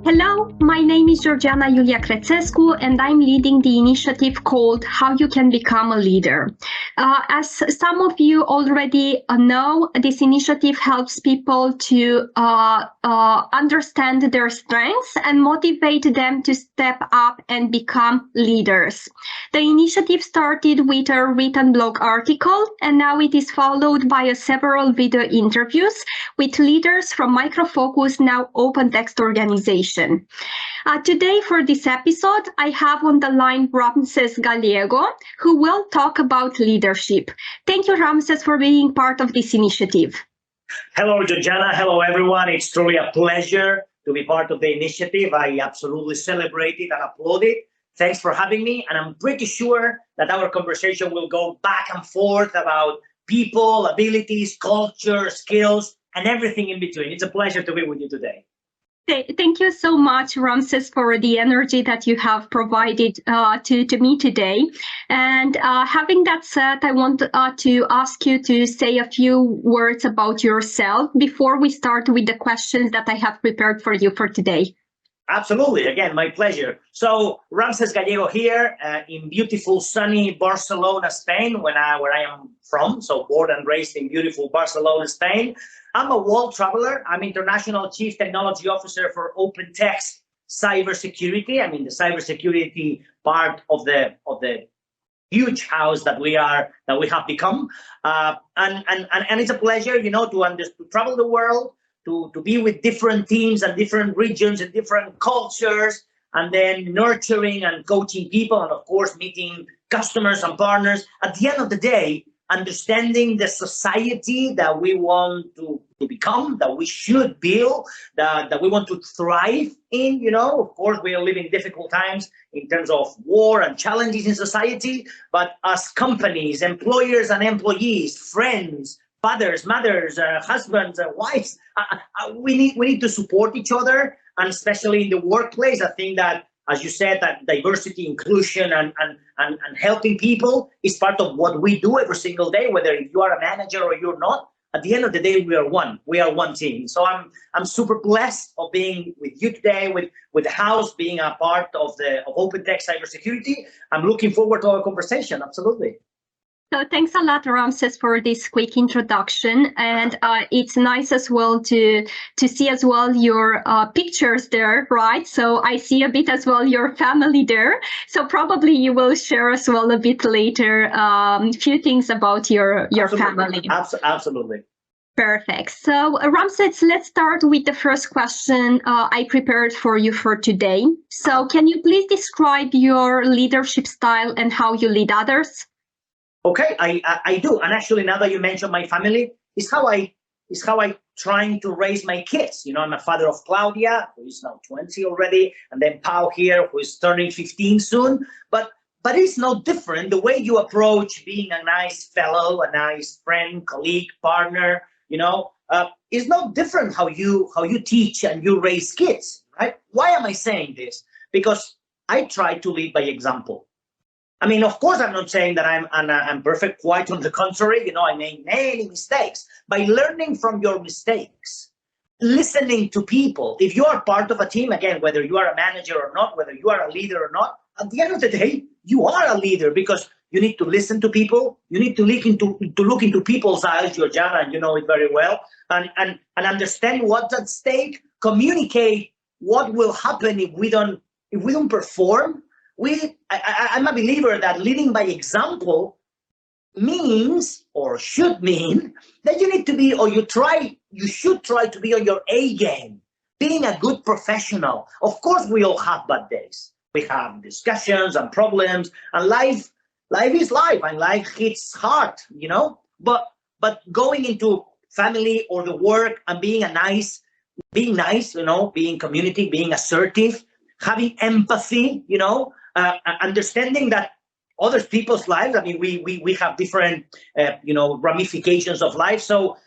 Hello, my name is Georgiana Iulia Crețescu, and I'm leading the initiative called How You Can Become a Leader. As some of you already know, this initiative helps people to understand their strengths and motivate them to step up and become leaders. The initiative started with a written blog article, and now it is followed by several video interviews with leaders from Micro Focus, now OpenText organization. Today for this episode, I have on the line Ramsés Gallego, who will talk about leadership. Thank you, Ramsés, for being part of this initiative. Hello, Georgiana. Hello, everyone. It's truly a pleasure to be part of the initiative. I absolutely celebrate it and applaud it. Thanks for having me. And I'm pretty sure that our conversation will go back and forth about people, abilities, culture, skills, and everything in between. It's a pleasure to be with you today. Thank you so much, Ramsés, for the energy that you have provided to me today. And having that said, I want to ask you to say a few words about yourself before we start with the questions that I have prepared for you for today. Absolutely. Again, my pleasure. So Ramsés Gallego here in beautiful, sunny Barcelona, Spain, where I am from. So born and raised in beautiful Barcelona, Spain. I'm a world traveler. I'm International Chief Technology Officer for OpenText Cybersecurity. I mean, the cybersecurity part of the huge house that we have become. And it's a pleasure, to travel the world, to be with different teams and different regions and different cultures, and then nurturing and coaching people, and of course, meeting customers and partners. At the end of the day, understanding the society that we want to become, that we should build, that we want to thrive in. Of course, we are living difficult times in terms of war and challenges in society, but as companies, employers and employees, friends, fathers, mothers, husbands, wives, we need to support each other, and especially in the workplace. I think that, as you said, that diversity, inclusion, and helping people is part of what we do every single day, whether you are a manager or you're not. At the end of the day, we are one. We are one team. So I'm super blessed of being with you today, with the house being a part of OpenText Cybersecurity. I'm looking forward to our conversation. Absolutely. So thanks a lot, Ramsés, for this quick introduction, and it's nice as well to see as well your pictures there, right? So I see a bit as well your family there. So probably you will share as well a bit later a few things about your family. Absolutely. Perfect. So Ramsés, let's start with the first question I prepared for you for today. So can you please describe your leadership style and how you lead others? Okay, I do, and actually, now that you mentioned my family, is how I trying to raise my kids. I'm a father of Claudia, who is now 20 already, and then Pau here, who is turning 15 soon. But it's no different. The way you approach being a nice fellow, a nice friend, colleague, partner, is no different how you teach and you raise kids, right? Why am I saying this? Because I try to lead by example. I mean, of course, I'm not saying that I'm perfect. Quite on the contrary, I made many mistakes. By learning from your mistakes, listening to people, if you are part of a team, again, whether you are a manager or not, whether you are a leader or not, at the end of the day, you are a leader because you need to listen to people. You need to look into people's eyes, Georgiana, and you know it very well, and understand what's at stake. Communicate what will happen if we don't perform. I'm a believer that leading by example means, or should mean, that you need to be, or you should try to be on your A game, being a good professional. Of course, we all have bad days. We have discussions and problems, and life is life, and life hits hard, But going into family or the work and being nice, being community, being assertive, having empathy, understanding that other people's lives, I mean, we have different, ramifications of life. So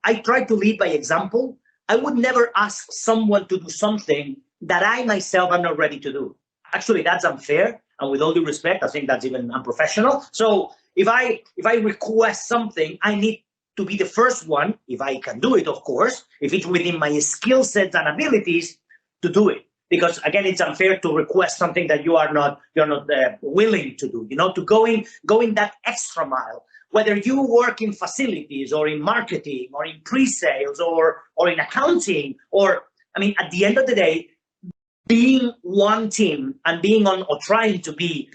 I try to lead by example. I would never ask someone to do something that I myself am not ready to do. Actually, that's unfair. And with all due respect, I think that's even unprofessional. So if I request something, I need to be the first one, if I can do it, of course, if it's within my skill sets and abilities, to do it. because again, it's unfair to request something that you're not willing to do, to going that extra mile. Whether you work in facilities or in marketing or in pre-sales or in accounting, or, I mean, at the end of the day, being one team and being on, or trying to be,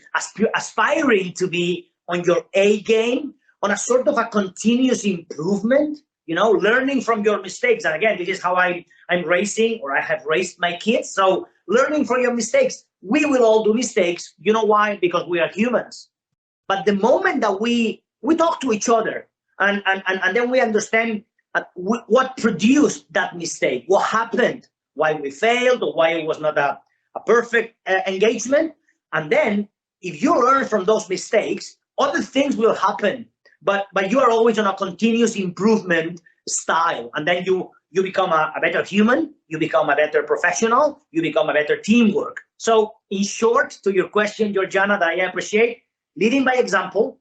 aspiring to be on your A game, on a sort of a continuous improvement, learning from your mistakes. And again, this is how I'm raising, or I have raised my kids. So learning from your mistakes. We will all do mistakes. You know why? Because we are humans. But the moment that we talk to each other and then we understand what produced that mistake, what happened, why we failed, or why it was not a perfect engagement. And then if you learn from those mistakes, other things will happen. But you are always on a continuous improvement style. And then you become a better human, you become a better professional, you become a better teamwork. So in short, to your question, Georgiana, that I appreciate, leading by example,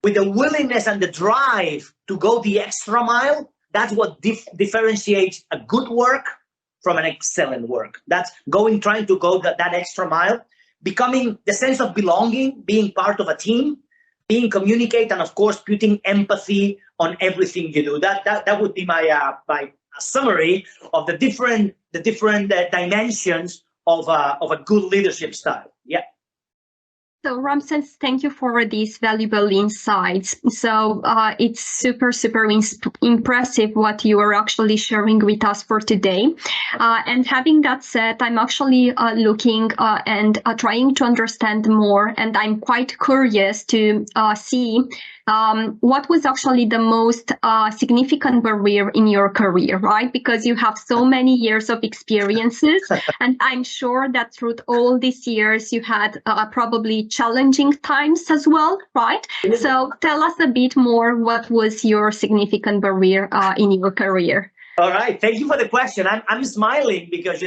with the willingness and the drive to go the extra mile, that's what differentiates a good work from an excellent work. That's trying to go that extra mile, becoming the sense of belonging, being part of a team, being communicate, and of course, putting empathy on everything you do. That would be my summary of the different dimensions of a good leadership style. Yeah. So Ramsés, thank you for these valuable insights. So it's super impressive what you are actually sharing with us for today. And having that said, I'm actually looking and trying to understand more, and I'm quite curious to see what was actually the most significant barrier in your career, right? Because you have so many years of experiences, and I'm sure that through all these years you had probably challenging times as well, right? So tell us a bit more, what was your significant barrier in your career? All right, thank you for the question. I'm smiling because,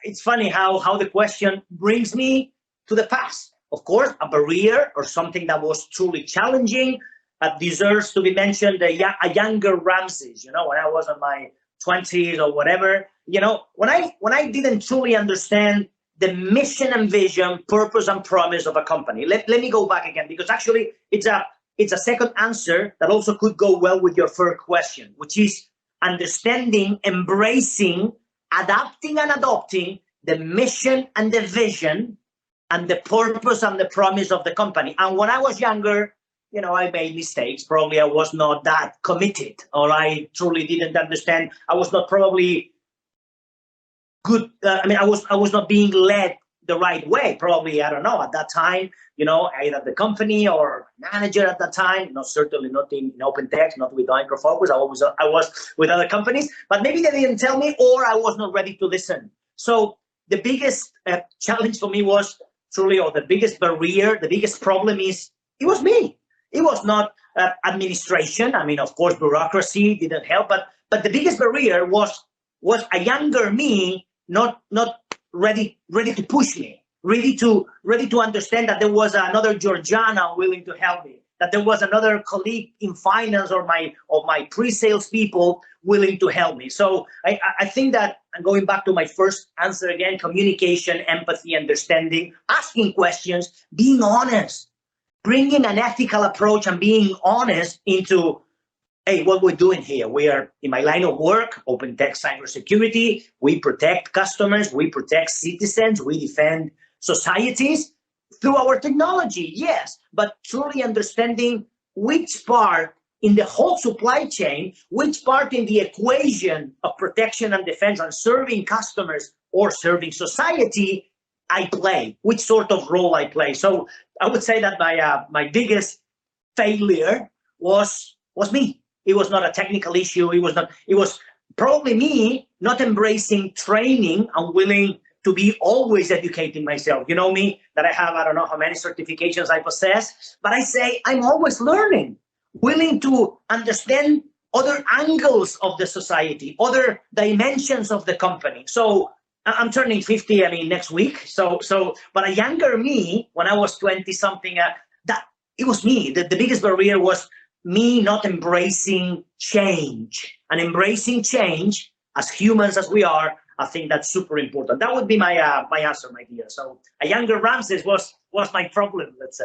it's funny how the question brings me to the past. Of course, a barrier or something that was truly challenging deserves to be mentioned. A younger Ramsés, when I was in my 20s or whatever, when I didn't truly understand the mission and vision, purpose and promise of a company. Let me go back again, because actually it's a second answer that also could go well with your first question, which is understanding, embracing, adapting and adopting the mission and the vision and the purpose and the promise of the company. And when I was younger, I made mistakes. Probably I was not that committed, or I truly didn't understand. I was not probably good. I was not being led the right way. Probably, I don't know, at that time, either the company or manager at that time, certainly not in OpenText, not with Micro Focus. I was with other companies, but maybe they didn't tell me, or I was not ready to listen. So the biggest challenge for me was truly, or the biggest barrier, the biggest problem it was me. It was not administration. Of course, bureaucracy didn't help, but the biggest barrier was a younger me not ready to push me, ready to understand that there was another Georgiana willing to help me, that there was another colleague in finance or my pre-sales people willing to help me. So I think that, and going back to my first answer again, communication, empathy, understanding, asking questions, being honest, bringing an ethical approach and being honest into, hey, what we're doing here. We are, in my line of work, OpenText Cybersecurity. We protect customers, we protect citizens, we defend societies through our technology, yes, but truly understanding which part in the whole supply chain, which part in the equation of protection and defense and serving customers or serving society I play, which sort of role I play. So I would say that my biggest failure was me. It was not a technical issue. It was probably me not embracing training and willing to be always educating myself. You know me, that I have, I don't know how many certifications I possess, but I say I'm always learning, willing to understand other angles of the society, other dimensions of the company. So I'm turning 50, next week. But a younger me, when I was 20 something, that it was me. The biggest barrier was me not embracing change, and embracing change as humans as we are, I think that's super important. That would be my my answer, my dear. So a younger Ramsés was my problem, let's say.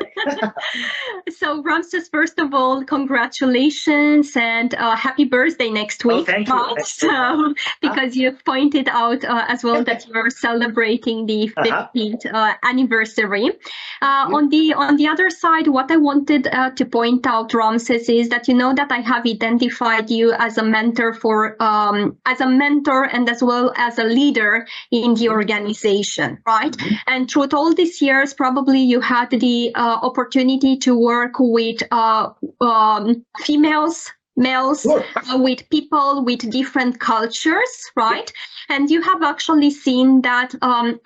So Ramsés, first of all, congratulations and happy birthday next week. Thank you. Because you've pointed out as well that you're celebrating the 15th anniversary. On the other side, what I wanted to point out, Ramsés, is that you know that I have identified you as a mentor and as well as a leader in the organization, right? And through all these years, probably you had the opportunity to work with females, males, sure. With people with different cultures, right? And you have actually seen that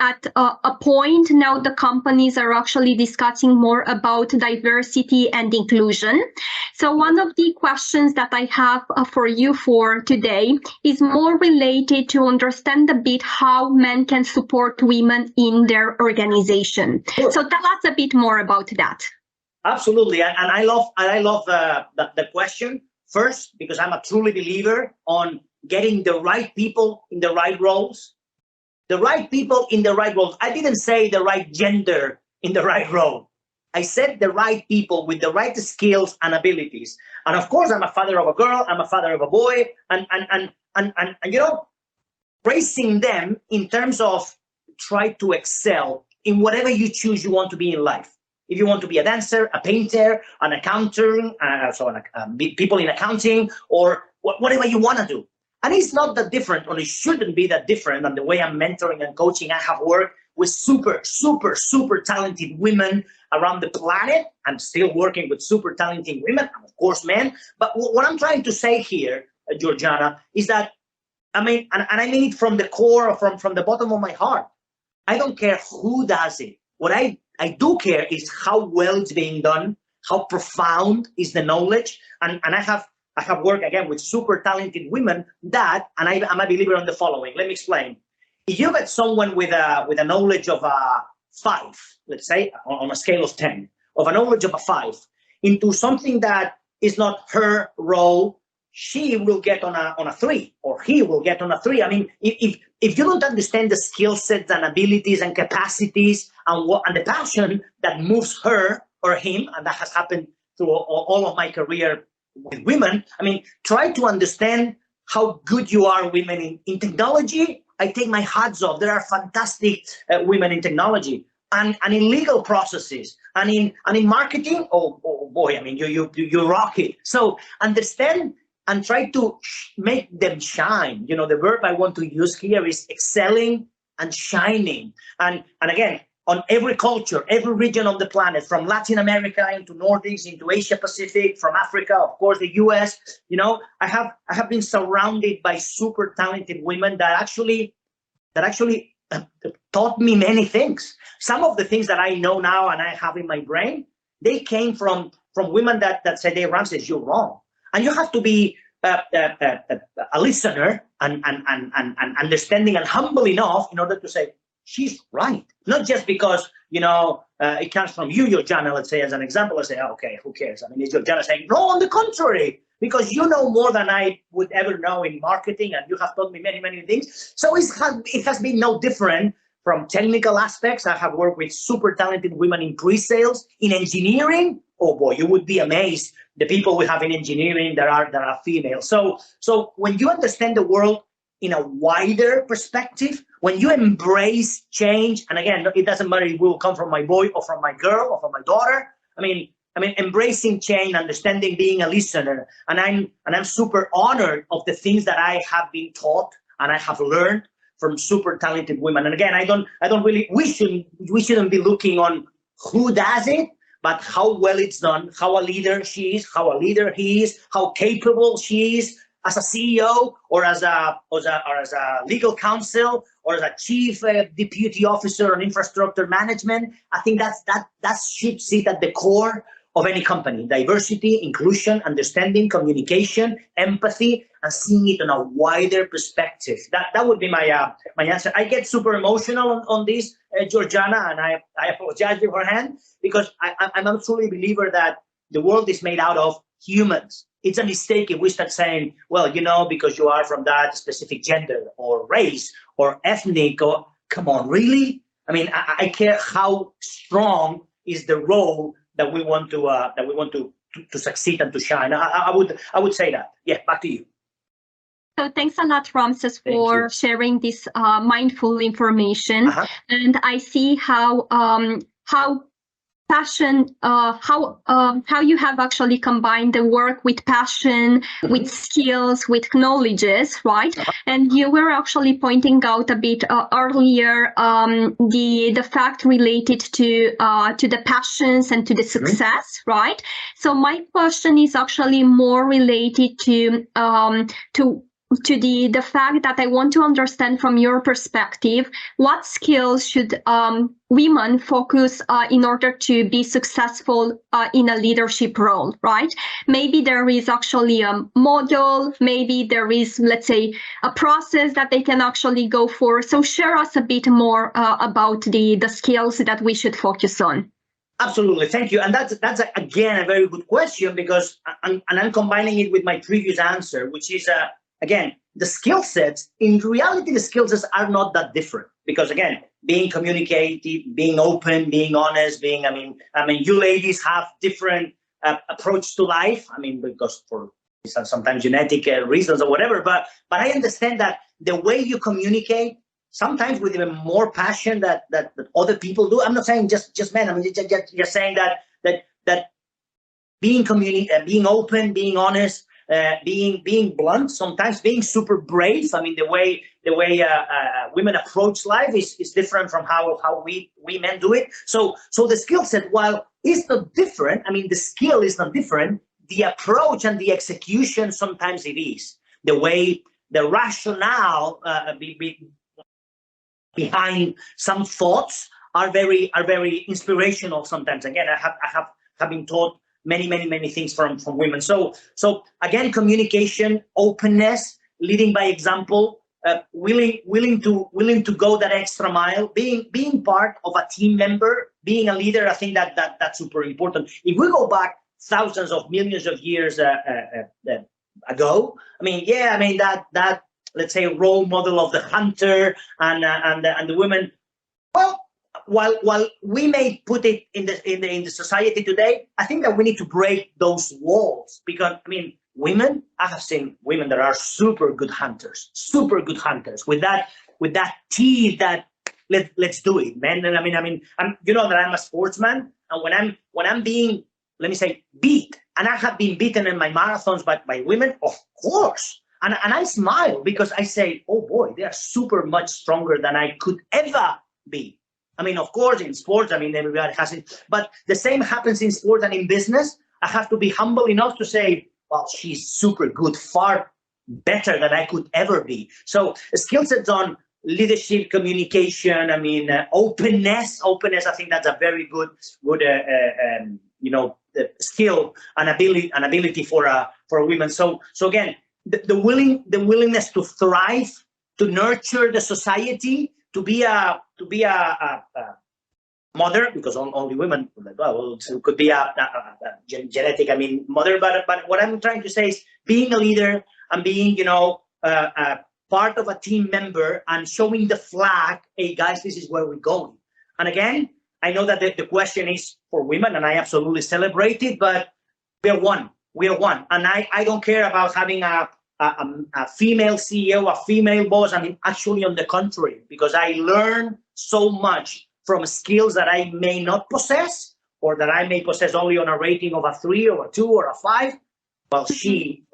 at a point now the companies are actually discussing more about diversity and inclusion. So one of the questions that I have for you for today is more related to understand a bit how men can support women in their organization. Sure. So tell us a bit more about that. Absolutely, and I love the question. First, because I'm a truly believer on getting the right people in the right roles. The right people in the right roles. I didn't say the right gender in the right role. I said the right people with the right skills and abilities. And of course, I'm a father of a girl, I'm a father of a boy, and you know, raising them in terms of try to excel in whatever you choose you want to be in life. If you want to be a dancer, a painter, an accountant, people in accounting, or whatever you want to do. And it's not that different, or it shouldn't be that different than the way I'm mentoring and coaching. I have worked with super talented women around the planet. I'm still working with super talented women, of course, men. But what I'm trying to say here, Georgiana, is that, I mean, and I mean it from the core, from the bottom of my heart. I don't care who does it. What I do care is how well it's being done, how profound is the knowledge, and I have worked again with super talented women that, and I'm a believer in the following. Let me explain. If you get someone with a knowledge of a 5, let's say on a scale of 10, of a knowledge of a 5, into something that is not her role, she will get on a 3, or he will get on a 3. I mean, if you don't understand the skill sets and abilities and capacities and the passion that moves her or him, and that has happened through all of my career with women, I mean, try to understand how good you are, women in technology. I take my hats off. There are fantastic women in technology and in legal processes and in marketing. Oh boy, I mean, you rock it. So understand and try to make them shine. You know, the verb I want to use here is excelling and shining. And again, on every culture, every region of the planet, from Latin America into Nordics, into Asia Pacific, from Africa, of course, the US, you know, I have been surrounded by super talented women that actually taught me many things. Some of the things that I know now and I have in my brain, they came from women that said, hey, Ramsés, you're wrong. And you have to be a listener and understanding and humble enough in order to say, she's right. Not just because, you know, it comes from you, Georgiana, let's say, as an example. I say, oh, okay, who cares? I mean, is Georgiana saying, no, on the contrary, because you know more than I would ever know in marketing, and you have taught me many, many things. So it has been no different from technical aspects. I have worked with super talented women in pre-sales, in engineering. Oh boy, you would be amazed the people we have in engineering that are female. So when you understand the world in a wider perspective, when you embrace change, and again, it doesn't matter if it will come from my boy or from my girl or from my daughter. I mean, embracing change, understanding, being a listener, and I'm super honored of the things that I have been taught and I have learned from super talented women. And again, I don't really, we shouldn't be looking on who does it, but how well it's done, how a leader she is, how a leader he is, how capable she is as a CEO or as a legal counsel or as a chief deputy officer on infrastructure management. I think that should sit at the core of any company: diversity, inclusion, understanding, communication, empathy, and seeing it on a wider perspective. That would be my answer. I get super emotional on this, Georgiana, and I apologize beforehand, because I'm absolutely a believer that the world is made out of humans. It's a mistake if we start saying, well, because you are from that specific gender or race or ethnic, or come on, really? I mean, I care how strong is the role that we want to succeed and to shine. I would say that. Yeah, back to you. So thanks a lot, Ramsés, for sharing this mindful information. And I see how passion, how you have actually combined the work with passion, with skills, with knowledges, right? And you were actually pointing out a bit earlier the fact related to the passions and to the success, right? So my question is actually more related to the fact that I want to understand from your perspective, what skills should women focus in order to be successful in a leadership role, right? Maybe there is actually a model, maybe there is, let's say, a process that they can actually go for. So share us a bit more about the skills that we should focus on. Absolutely, thank you. And that's again, a very good question, because I'm combining it with my previous answer, which is, again, the skill sets. In reality, the skill sets are not that different, because again, being communicative, being open, being honest, I mean, you ladies have different approach to life. I mean, because for sometimes genetic reasons or whatever, but I understand that the way you communicate, sometimes with even more passion that other people do. I'm not saying just men. I mean, just saying that being being open, being honest, being blunt, sometimes being super brave. I mean, the way women approach life is different from how we men do it. So the skill set, while it's not different, I mean, the skill is not different. The approach and the execution, sometimes it is. The way, the rationale behind some thoughts are very inspirational sometimes. Again, I have been taught many things from women. So again, communication, openness, leading by example, willing to go that extra mile, being part of a team member, being a leader. I think that's super important. If we go back thousands of millions of years ago, I mean, that let's say role model of the hunter and the women. Well, while we may put it in the society today, I think that we need to break those walls, because I mean, women, I have seen women that are super good hunters with that teeth that let's do it, man. And I mean, you know that I'm a sportsman, and when I'm being, let me say, beat, and I have been beaten in my marathons by women, of course. And I smile, because I say, oh boy, they are super much stronger than I could ever be. I mean, of course, in sports, I mean, everybody has it. But the same happens in sports and in business. I have to be humble enough to say, well, she's super good, far better than I could ever be. So skill sets on leadership, communication, I mean, openness, I think that's a very good skill and ability for women. So again, the willingness to thrive, to nurture the society, to be a mother, because only women, well, it could be a genetic, I mean, mother. But what I'm trying to say is being a leader and being, part of a team member and showing the flag. Hey guys, this is where we're going. And again, I know that the question is for women, and I absolutely celebrate it, but we're one. And I don't care about having a female CEO, a female boss. I mean, actually on the contrary, because I learn so much from skills that I may not possess, or that I may possess only on a rating of a 3 or a 2 or a 5. Well,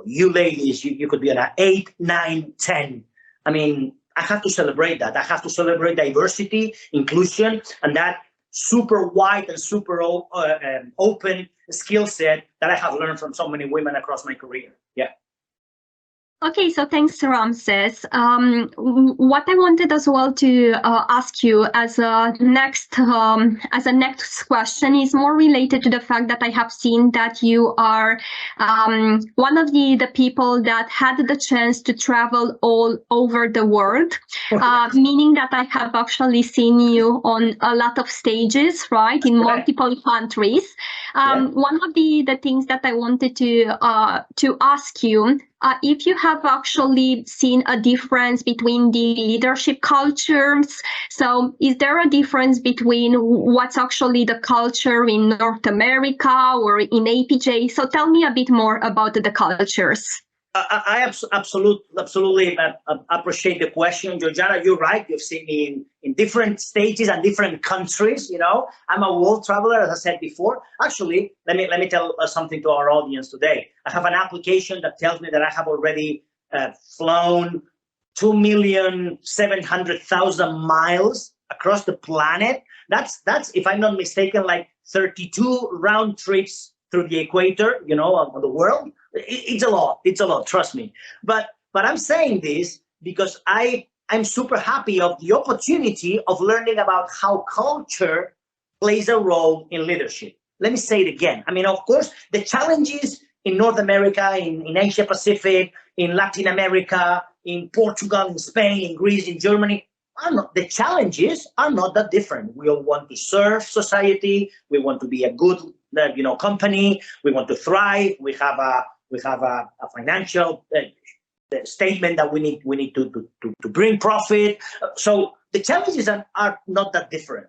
you ladies, you could be an 8, 9, 10. I mean, I have to celebrate that. I have to celebrate diversity, inclusion, and that super wide and super open skill set that I have learned from so many women across my career. Yeah. Okay, so thanks, Ramses. What I wanted as well to ask you as a next question is more related to the fact that I have seen that you are one of the people that had the chance to travel all over the world, meaning that I have actually seen you on a lot of stages, right, in multiple countries. One of the things that I wanted to ask you. If you have actually seen a difference between the leadership cultures, so is there a difference between what's actually the culture in North America or in APJ? So tell me a bit more about the cultures. I absolutely appreciate the question, Georgiana. You're right. You've seen me in different stages and different countries. You know, I'm a world traveler, as I said before. Actually, let me tell something to our audience today. I have an application that tells me that I have already flown 2,700,000 miles across the planet. That's if I'm not mistaken, like 32 round trips through the equator, you know, of the world. It's a lot. It's a lot. Trust me. But I'm saying this because I'm super happy of the opportunity of learning about how culture plays a role in leadership. Let me say it again. I mean, of course, the challenges in North America, in Asia Pacific, in Latin America, in Portugal, in Spain, in Greece, in Germany, the challenges are not that different. We all want to serve society. We want to be a good, company. We want to thrive. We have a financial statement that we need to bring profit. So the challenges are not that different.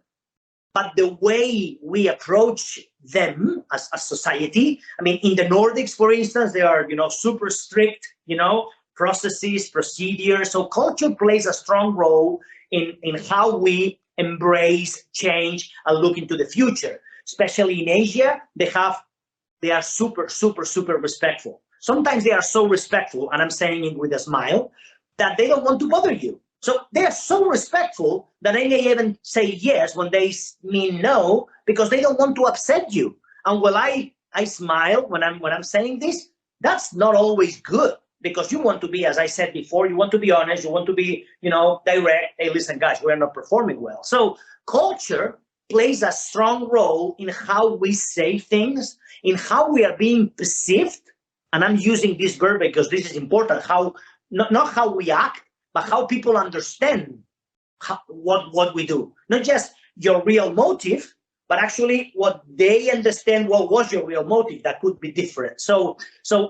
But the way we approach them as a society, I mean, in the Nordics, for instance, they are, super strict, processes, procedures. So culture plays a strong role in how we embrace change and look into the future. Especially in Asia, they are super, super, super respectful. Sometimes they are so respectful, and I'm saying it with a smile, that they don't want to bother you. So they are so respectful that they may even say yes when they mean no, because they don't want to upset you. And when I smile when I'm saying this, that's not always good, because you want to be, as I said before, you want to be honest, you want to be, direct. Hey, listen, guys, we're not performing well. So culture plays a strong role in how we say things, in how we are being perceived. And I'm using this verb because this is important. How not how we act, but how people understand what we do. Not just your real motive, but actually what they understand. What was your real motive? That could be different. So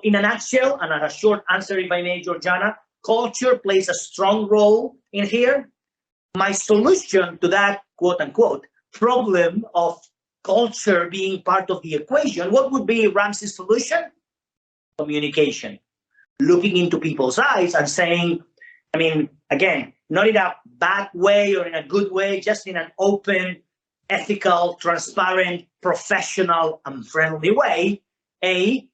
in a nutshell, and a short answer, if I may, Georgiana, culture plays a strong role in here. My solution to that, quote unquote, problem of culture being part of the equation, what would be Ramsés' solution? Communication. Looking into people's eyes and saying, I mean, again, not in a bad way or in a good way, just in an open, ethical, transparent, professional, and friendly way, we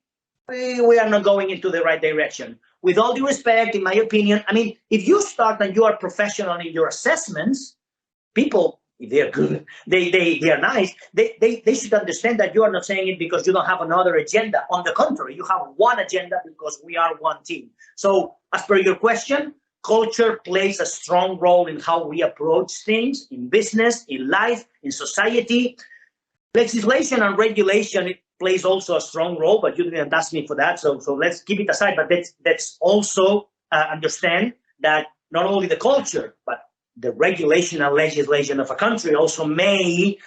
are not going into the right direction. With all due respect, in my opinion, I mean, if you start and you are professional in your assessments, people, if they're good, they are nice, they should understand that you are not saying it because you don't have another agenda. On the contrary, you have one agenda because we are one team. So as per your question, culture plays a strong role in how we approach things in business, in life, in society. Legislation and regulation, it plays also a strong role, but you didn't ask me for that. So let's keep it aside. But let's also understand that not only the culture, but the regulation and legislation of a country also may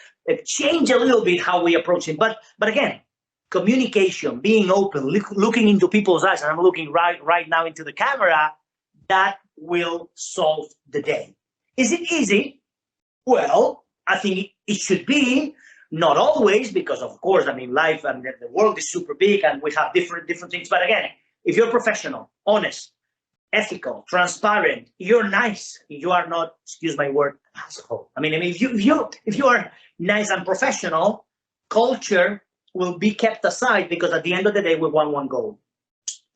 change a little bit how we approach it. But again, communication, being open, looking into people's eyes, and I'm looking right now into the camera, that will solve the day. Is it easy? Well, I think it should be. Not always, because of course, I mean, life and the world is super big and we have different things. But again, if you're professional, honest, ethical, transparent, you're nice. You are not, excuse my word, asshole. I mean, if you are nice and professional, culture will be kept aside, because at the end of the day, we want one goal: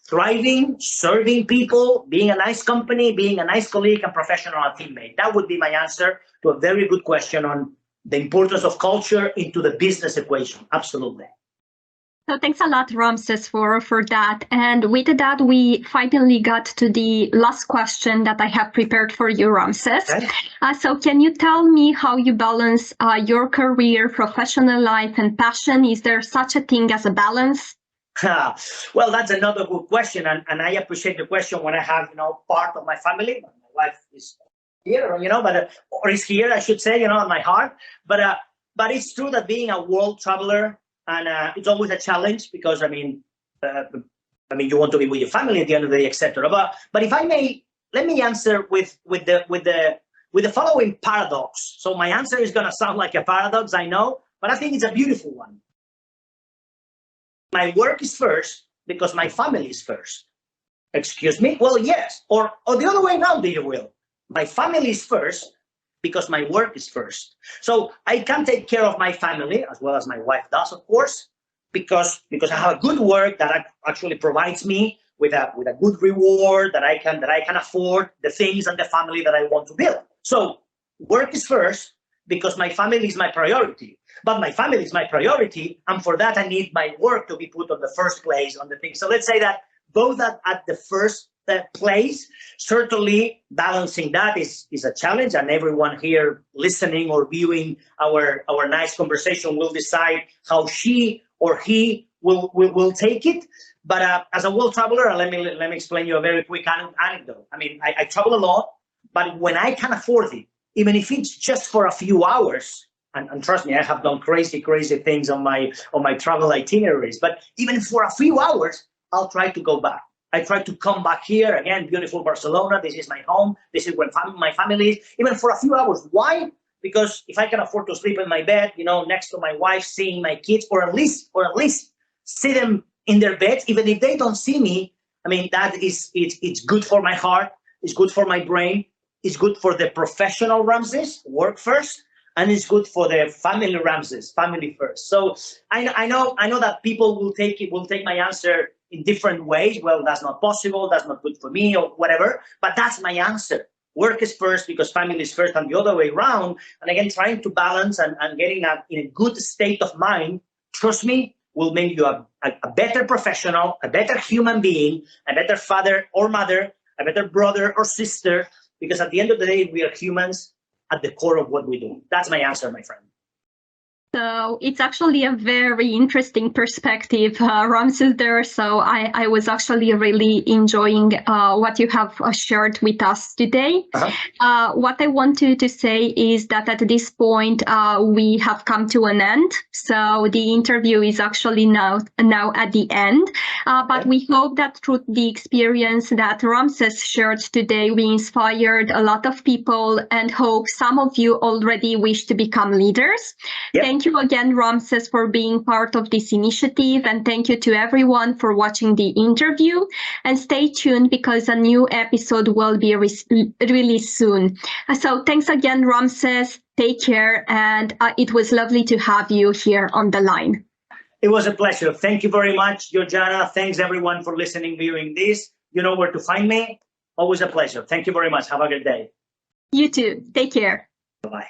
thriving, serving people, being a nice company, being a nice colleague and professional teammate. That would be my answer to a very good question on the importance of culture into the business equation. Absolutely. So thanks a lot, Ramses, for that. And with that, we finally got to the last question that I have prepared for you, Ramses. Okay. So can you tell me how you balance your career, professional life, and passion? Is there such a thing as a balance? Well, that's another good question, and I appreciate the question when I have, part of my family. My wife is here, but or is here, I should say, in my heart. But it's true that being a world traveler, and it's always a challenge because you want to be with your family at the end of the day, etc. But if I may, let me answer with the following paradox. So my answer is going to sound like a paradox, I know, but I think it's a beautiful one. My work is first because my family is first. Excuse me? Well, yes. Or the other way around, if you will. My family is first because my work is first. So I can take care of my family as well as my wife does, of course, because I have a good work that actually provides me with a good reward that I can afford the things and the family that I want to build. So work is first because my family is my priority. But my family is my priority, and for that I need my work to be put on the first place on the thing. So let's say that both at the first place, certainly balancing that is a challenge, and everyone here listening or viewing our nice conversation will decide how she or he will take it. But as a world traveler, let me explain you a very quick anecdote. I travel a lot, but when I can afford it, even if it's just for a few hours, and trust me, I have done crazy things on my travel itineraries, but even for a few hours, I'll try to go back. I try to come back here again, beautiful Barcelona. This is my home. This is where my family is, even for a few hours. Why? Because if I can afford to sleep in my bed, next to my wife, seeing my kids, or at least see them in their beds, even if they don't see me, it's good for my heart. It's good for my brain. It's good for the professional Ramsés, work first. And it's good for the family Ramsés, family first. So I know that people will take my answer in different ways. Well, that's not possible. That's not good for me, or whatever. But that's my answer. Work is first because family is first, and the other way around. And again, trying to balance and getting in a good state of mind. Trust me, will make you a better professional, a better human being, a better father or mother, a better brother or sister. Because at the end of the day, we are humans at the core of what we do. That's my answer, my friend. So it's actually a very interesting perspective, Ramses, there. So I was actually really enjoying what you have shared with us today. What I want to say is that at this point, we have come to an end. So the interview is actually now at the end. But we hope that through the experience that Ramses shared today, we inspired a lot of people, and hope some of you already wish to become leaders. Yep. Thank you again, Ramses, for being part of this initiative, and thank you to everyone for watching the interview. And stay tuned because a new episode will be released soon. So thanks again, Ramses. Take care, and it was lovely to have you here on the line. It was a pleasure. Thank you very much, Georgiana. Thanks everyone for listening, viewing this. You know where to find me. Always a pleasure. Thank you very much. Have a good day. You too. Take care. Bye-bye.